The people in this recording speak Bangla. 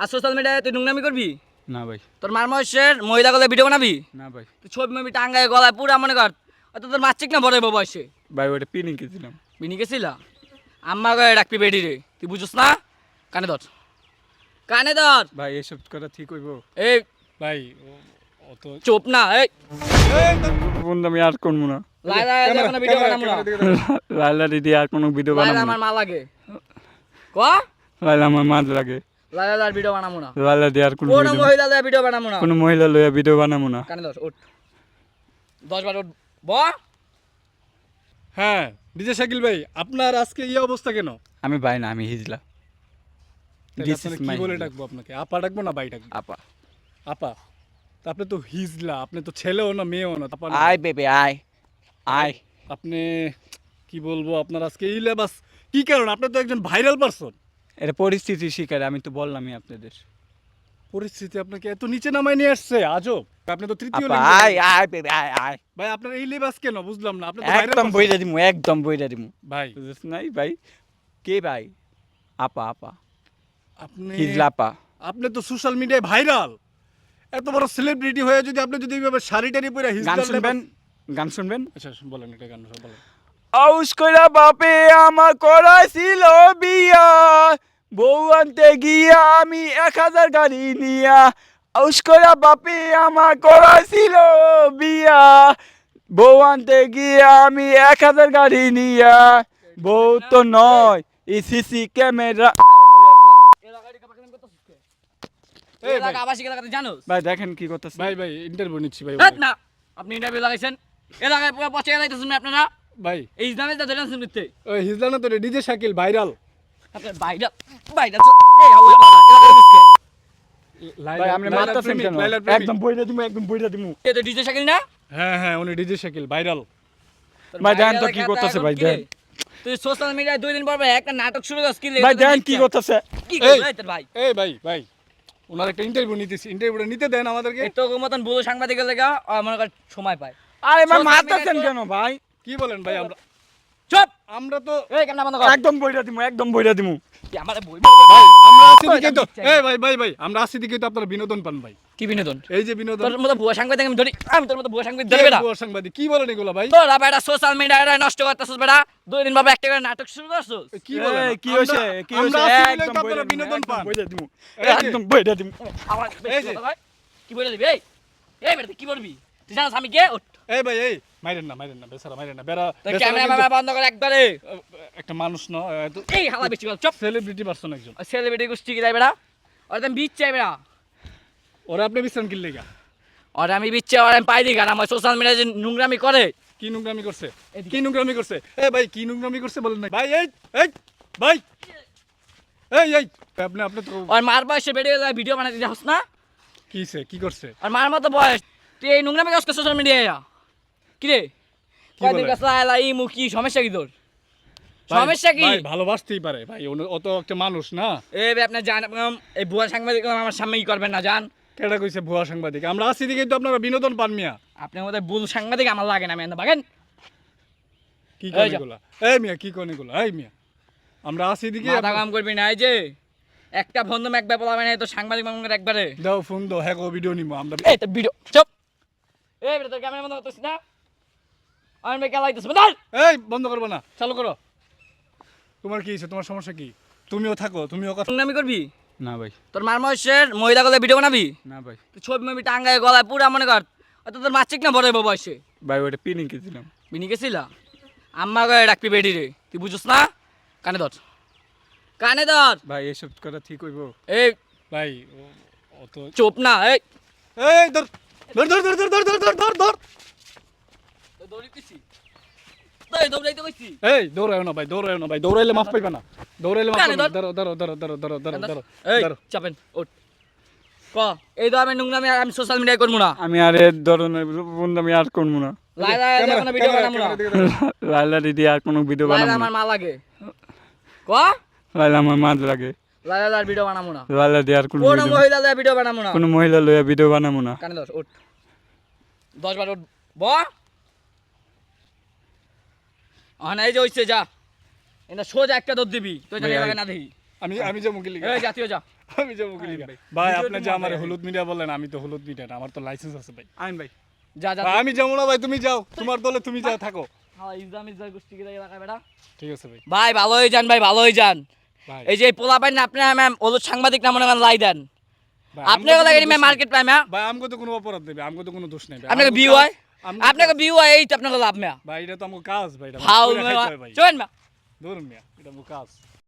আর সোশ্যাল মিডিয়ায় তুই নোংরামি করবি না ভাই, তোর মার বয়সের মহিলাগুলো ভিডিও বানাবি না ভাই, তুই ছবি মবি টাঙ্গায় গলায় পুরা মনে কর অত তোর মাচ্ছিক না বড় বয়সে ভাই ওটা পিনিং কিছিলাম। বিনি গেছিলা আম্মা গায়ে ডাকবি বেডি রে তুই বুঝছ না কানে ধর কানে ধর ভাই এসব কথা ঠিক হইব এই ভাই অত চুপ না এই বন্ধু আমি আর করবো না। লাইলা কোনো ভিডিও বানাবো না লাইলা দিদি আর কোনো ভিডিও লাইলা বানাবো আমার না। মা লাগে ক লাইলা আমার মা লাগে। লাইলার ভিডিও বানাবো না লাইলা দিয়ে আর কোনো কোনো মহিলা দিয়ে ভিডিও বানাবো না কোনো মহিলা লইয়া ভিডিও বানাবো না। কানে ধর উঠ 10 বার উঠ ব হ্যাঁ ডিজে শাকিল ভাই আপনার আজকে এই অবস্থা কেন? আমি ভাই না, আমি হিজলা। তাহলে This is আপনাকে my কি বলে হিজলা। ডাকবো আপনাকে? আপা ডাকবো না ভাই ডাকবো? আপা আপা তা আপনি তো হিজলা, আপনি তো ছেলেও না মেয়েও না, আপা না। আয় বেবি আয় আয়। আপনি কি বলবো আপনার আজকে এই লেবাস কি কারণ? আপনি তো একজন ভাইরাল পারসন। এটা পরিস্থিতি শিকারে, আমি তো বললামই আপনাদের। পরিস্থিতি আপনাকে এত নিচে নামায় নিয়ে আসছে আজব। আপনি তো তৃতীয় আপা লিঙ্গ। আয় আয় বেবি আয় আয়। ভাই আপনার এই লেবাস কেন বুঝলাম না। আপনি তো ভাইরাল একদম বইরা দিমু, একদম বইরা দিমু। ভাই বুঝছ নাই ভাই? কে ভাই? আপা আপা আপনি হিজলা আপা। আপনি তো সোশ্যাল মিডিয়ায় ভাইরাল। এত বড় সেলিব্রিটি হয়ে যদি আপনি যদি এইভাবে শাড়ি টাড়ি পরে গান হিজলা শুনবেন? গান শুনবেন? আচ্ছা বলেন এটা গান বলেন। আউস কইরা বাপে আমার করাইছিল বিয়া, বউ আনতে গিয়া আমি 1000 গাড়ি নিয়া। আউস কইরা বাপে আমার করাইছিল বিয়া, বউ আনতে গিয়া আমি 1000 গাড়ি নিয়া। বউ তো নয় এই সিসি ক্যামেরা। এই ভাই, এলাকা আবাসিক এলাকাতে জানোস ভাই দেখেন কি করতেছে। ভাই ভাই ইন্টারভিউ নিচ্ছি ভাই। হেৎ না আপনি ইন্টারভিউ লাগাইছেন এলাকায় পুরো পচে লাগাইতেছেন আপনারা ভাই এই নামে যা ধরেন শুনতে ওই হিজলা না তো ডিজে শাকিল ভাইরাল। আপনার বাইরা বাইরা এই হাওয়া এলাকায় বুঝকে ভাই আপনি মারতেছেন কেন? একদম বইরা দিমু, একদম বইরা দিমু। এ তো ডিজে শাকিল না হ্যাঁ হ্যাঁ উনি ডিজে শাকিল ভাইরাল। তোর ভাই দেখেন ভাইরাল তো কি এলাকাতে করতেছে এখন ভাই, কি রে? দেখেন। তুই সোশ্যাল মিডিয়ায় 2 দিন পর পর একটা নাটক শুরু করছিস কি ভাই দেখেন কি করতেছে। কি এই, করছিস তোর ভাই এই ভাই ভাই ওনার একটা ইন্টারভিউ নিতেছি, ইন্টারভিউটা নিতে দেন আমাদেরকে। এই তো মতন বুড়ো সাংবাদিকের লেগা মনে কর সময় পায় আরে ভাই Social মারতেছেন media কেন ভাই? কি বলেন ভাই? চুপ আমরা তো এই কেন বন্ধ কর একদম বইরা দিমু, একদম বইরা দিমু। কি আমারে বই ভাই আমরা আছি ওই, দিকে তো আমি এই ভাই ভাই ভাই আমরা আছি দিকে তো আপনারা বিনোদন পান ভাই। কি বিনোদন এই যে বিনোদন। তোর মতো ভুয়া সাংবাদিক আমি ধরি আমি তোর মতো ভুয়া সাংবাদিক কে ধরি বেটা ভুয়া সাংবাদিক কি বলেন এগুলো ভাই? তোরা বেটা সোশ্যাল মিডিয়াটা নষ্ট করতেছিস বেটা 2 দিন বাবা একটা করে নাটক শুরু করছিস কি বলেন? এই, কি হইছে? কি আমরা হইছে? আছি বলেই তো একদম আপনারা বইরা দিমু, বিনোদন একদম পান। বইরা দিমু। এই যে- একদম বইরা দিমু। আমার এই যে- কি বলে দিবি এই বেটা তুই কি বলবি তুই জানিস আমি কে এই ভাই এই মাইরেন না বেচারা মাইরেন না বেড়া তোর ক্যামেরা বন্ধ করে একবারে একটা মানুষ না এত এই হালা বেশি কথা চুপ সেলিব্রিটি পারসন একজন। সেলিব্রিটি গোষ্ঠী কি যাই বেটা আর আমি বিচ চাই বেটা ওরা আপনি বিশ্রাম কিনলে গা আর আমি বিচ চাই আর আমি পাই দিই কারণ আমার সোশ্যাল মিডিয়ায় যে নোংরামি করে কি নোংরামি করছে? এদিকে। কি নোংরামি করছে? এই ভাই কি নোংরামি করছে বলেন না ভাই। এই এই ভাই এই আপনি আপনি তো আর মার বয়সে বেড়ে ভিডিও বানাতে যাস না কিছে কি করছে? আর মার মতো বয়স তুই এই নোংরামি কাজ সোশ্যাল মিডিয়ায় কি রে কয়দিন বলে? কাছে আলা এই মুখি সমস্যা কি তোর ভাই, সমস্যা কি ভাই ভালোবাসতেই পারে ভাই অত একটা মানুষ না। এই বে আপনি জান এই ভুয়া সাংবাদিক আমার সামনে কি করবেন না জান কেডা কইছে ভুয়া সাংবাদিক? আমরা আছি দিকেই তো আপনারা বিনোদন পান মিয়া। আপনার মধ্যে ভুল সাংবাদিক আমার লাগে না আমি এনে বাগেন কি এই কোন যা। এগুলা? এই মিয়া কি কোন এগুলা? এই মিয়া আমরা আছি দিকে মাথা কাম করবি না এই যে একটা বন্ধু এক ব্যাপার মানে তো সাংবাদিক মামুনের একবারে দাও ফোন দাও হ্যাঁ ভিডিও নিবো আমরা। এই তো ভিডিও চুপ এই বেটা তোর ক্যামেরা বন্ধ করতেছিস না আমি বে কেলা আইতেছ বল এই বন্ধ করবো না, চালু করো তোমার কি হইছে? তোমার সমস্যা কি? তুমিও থাকো, তুমিও কথা। নোংরামি করবি না ভাই, তোর মার বয়সের মহিলাগুলো ভিডিও বানাবি না ভাই, তুই ছবি মবি টাঙ্গায় গলায় পুরা মনে কর অত তোর মাচ্ছিক না বড় বয়সে ভাই ওটা পিনিং কিছিলাম। বিনি গেছিলা আম্মা গায়ে ডাকবি বেডি রে তুই বুঝছ না কানে ধর কানে ধর ভাই এসব কথা ঠিক হইব? এই ভাই অত চুপ না এই এই ধর ধর ধর ধর ধর ধর ধর ধর ধর দৌড়িতেছি তুই দৌড়াইতে কইছি এই দৌড়াও না ভাই, দৌড়াও না ভাই, দৌড়াইলে মাফ পাইবা না, দৌড়াইলে মাফ কানে পাইবা না। ধর। ধরো ধরো ধরো ধরো ধরো ধরো ধরো এই ধরো। চাপেন ওঠ ক এই তো আমি নোংরামি আমি সোশ্যাল মিডিয়ায় করবো না আমি আর এর ধরনের বন্ধু আমি আর করবো না। লাইলা ক্যামেরা, কোনো ভিডিও ক্যামেরা, বানাবো না ক্যামেরা দিকে ধরো। লাইলা দিদি আর কোনো ভিডিও লাইলা বানাবো না। আমার মা লাগে ক লাইলা আমার মা লাগে। লাইলার ভিডিও বানাবো না লাইলা দিয়ে আর কোনো কোনো ভিডিও, মহিলা দিয়ে ভিডিও বানাবো না কোনো মহিলা লইয়া ভিডিও বানাবো না। কানে ধর ওঠ 10 বার ওঠ ব আনা এই যে হইছে যা এটা সোজা একটা দৌড় দিবি তুই জানি ভাই, লাগে না দেখি আমি যাবো কি লিগা? এই জাতীয় যা আমি যাবো কি লিগা? ভাই আপনি যে আমার হলুদ মিডিয়া বললেন, আমি তো হলুদ মিডিয়া না, আমার তো লাইসেন্স আছে ভাই। আইন ভাই যা যা ভাই, আমি যাবো না ভাই, তুমি যাও, তোমার দলে তুমি যাও, থাকো। হ্যাঁ ইসলাম গোষ্ঠী কি এলাকায় বেটা ঠিক আছে ভাই। ভাই ভালো হয়ে যান ভাই, ভালো হয়ে যান। ভাই এই যে এই পোলা পাই না আপনি ম্যাম হলুদ সাংবাদিক না মনে করেন লাই দেন ভাই, আপনি আমগো তো লাগে কোনো ম্যাম দোষ মার্কেট পাই ম্যাম নাই। ভাই আমগো তো কোনো অপরাধ নেই ভাই, আমগো তো কোনো দোষ নেই ভাই। আপনাকে আমগো বিউ কাজ- হয় আমগো আপনাকে কাজ- বিউ হয় এই তো আপনাকে লাভ ম্যাম ভাই এটা তো আমগো কাজ ভাই, এটা ফাউল কইরা খাইতে হয় ভাই। চলেন ম্যাম ধরুন মিয়া, এটা আমগো কাজ।